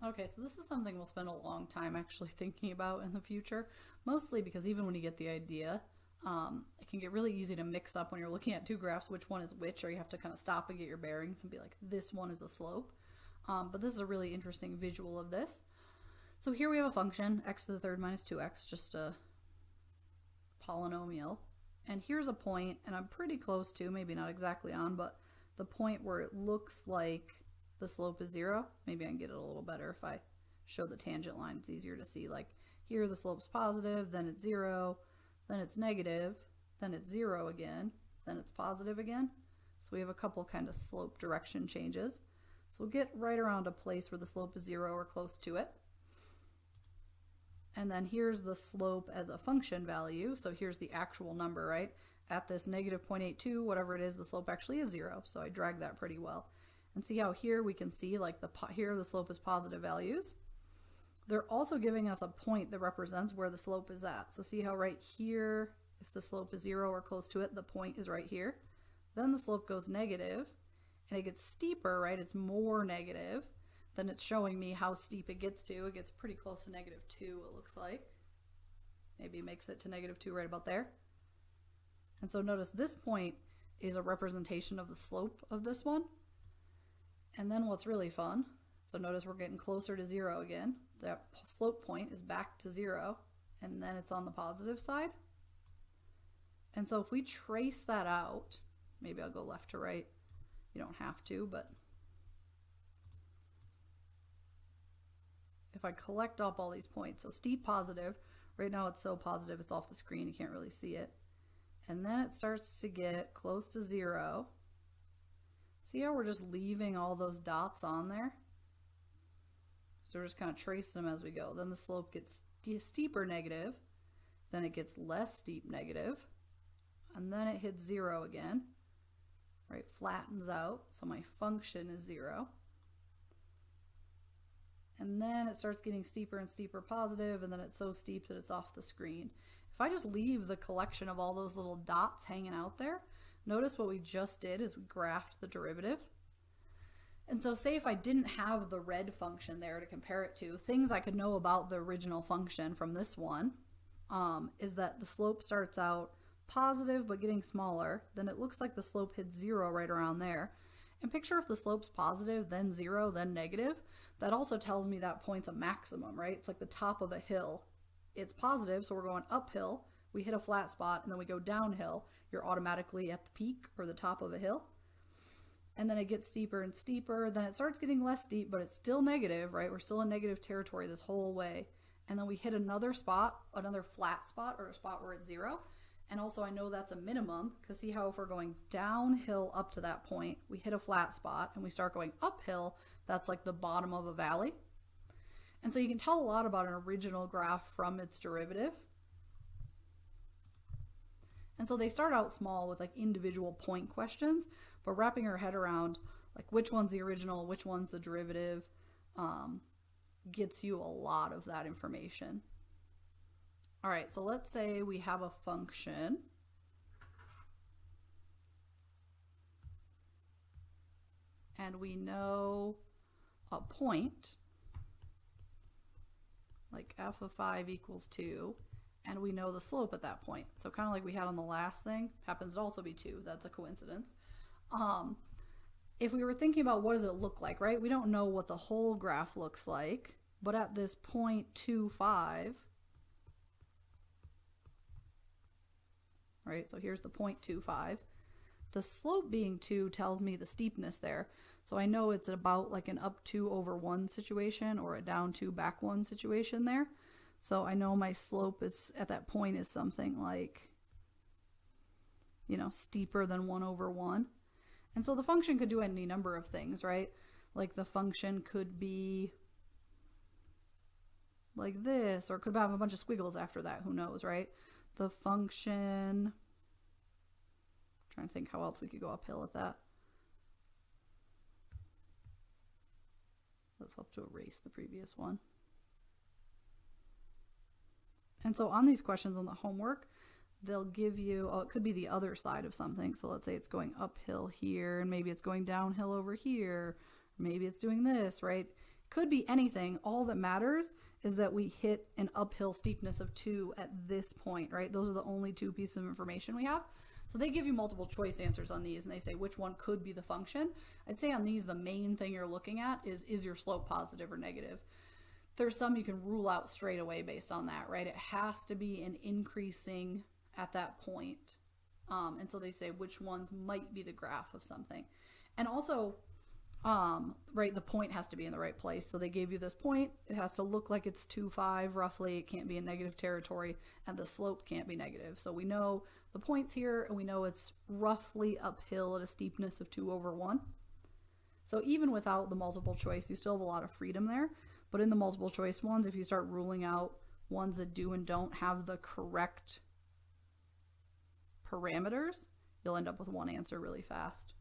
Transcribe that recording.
Okay, so this is something we'll spend a long time actually thinking about in the future, mostly because even when you get the idea, it can get really easy to mix up when you're looking at two graphs which one is which, or you have to kind of stop and get your bearings and be like, this one is a slope. But this is a really interesting visual of this. So here we have a function, x to the third minus 2x, just a polynomial. And here's a point, and I'm pretty close to, maybe not exactly on, but the point where it looks like the slope is 0. Maybe I can get it a little better if I show the tangent line. It's easier to see. Like here the slope's positive, then it's 0, then it's negative, then it's 0 again, then it's positive again. So we have a couple kind of slope direction changes. So we'll get right around a place where the slope is 0 or close to it. And then here's the slope as a function value. So here's the actual number, right? At this negative 0.82, whatever it is, the slope actually is 0. So I dragged that pretty well. And see how here we can see like here the slope is positive values. They're also giving us a point that represents where the slope is at. So see how right here, if the slope is 0 or close to it, the point is right here. Then the slope goes negative and it gets steeper, right? It's more negative. Then it's showing me how steep it gets to. It gets pretty close to -2, it looks like. Maybe makes it to -2 right about there. And so notice this point is a representation of the slope of this one. And then what's really fun, so notice we're getting closer to 0 again. That slope point is back to 0, and then it's on the positive side. And so if we trace that out, maybe I'll go left to right. You don't have to, but if I collect up all these points, so steep positive, right now it's so positive it's off the screen, you can't really see it. And then it starts to get close to 0. See how we're just leaving all those dots on there? So we're just kind of tracing them as we go. Then the slope gets steeper negative, then it gets less steep negative, and then it hits 0 again, right? Flattens out, so my function is 0. And then it starts getting steeper and steeper positive, and then it's so steep that it's off the screen. If I just leave the collection of all those little dots hanging out there, notice what we just did is we graphed the derivative. And so say if I didn't have the red function there to compare it to, things I could know about the original function from this one is that the slope starts out positive but getting smaller. Then it looks like the slope hits 0 right around there. And picture if the slope's positive, then 0, then negative. That also tells me that point's a maximum, right? It's like the top of a hill. It's positive, so we're going uphill. We hit a flat spot, and then we go downhill. You're automatically at the peak or the top of a hill. And then it gets steeper and steeper. Then it starts getting less steep, but it's still negative, right? We're still in negative territory this whole way. And then we hit another spot, another flat spot, or a spot where it's 0. And also I know that's a minimum, because see how if we're going downhill up to that point, we hit a flat spot and we start going uphill, that's like the bottom of a valley. And so you can tell a lot about an original graph from its derivative. And so they start out small with like individual point questions, but wrapping your head around like which one's the original, which one's the derivative, gets you a lot of that information. All right, so let's say we have a function and we know a point, like f of 5 equals 2, and we know the slope at that point. So kind of like we had on the last thing, happens to also be 2, that's a coincidence. If we were thinking about what does it look like, right? We don't know what the whole graph looks like, but at this 0.25, right? So here's the 0.25. The slope being 2 tells me the steepness there. So I know it's about like an up 2 over 1 situation or a down 2 back 1 situation there. So I know my slope is at that point is something like, you know, steeper than 1 over 1. And so the function could do any number of things, right? Like the function could be like this, or it could have a bunch of squiggles after that, who knows, right? The function, I'm trying to think how else we could go uphill at that. Let's help to erase the previous one. And so on these questions on the homework, they'll give you, oh, it could be the other side of something. So let's say it's going uphill here, and maybe it's going downhill over here. Maybe it's doing this, right? Could be anything. All that matters is that we hit an uphill steepness of 2 at this point, right? Those are the only 2 pieces of information we have. So they give you multiple choice answers on these, and they say which one could be the function. I'd say on these, the main thing you're looking at is your slope positive or negative? There's some you can rule out straight away based on that, right? It has to be an increasing at that point. And so they say which ones might be the graph of something. And also, right, the point has to be in the right place. So they gave you this point. It has to look like it's 2, 5 roughly. It can't be in negative territory, and the slope can't be negative. So we know the point's here, and we know it's roughly uphill at a steepness of 2/1. So even without the multiple choice, you still have a lot of freedom there. But in the multiple choice ones, if you start ruling out ones that do and don't have the correct parameters, you'll end up with one answer really fast.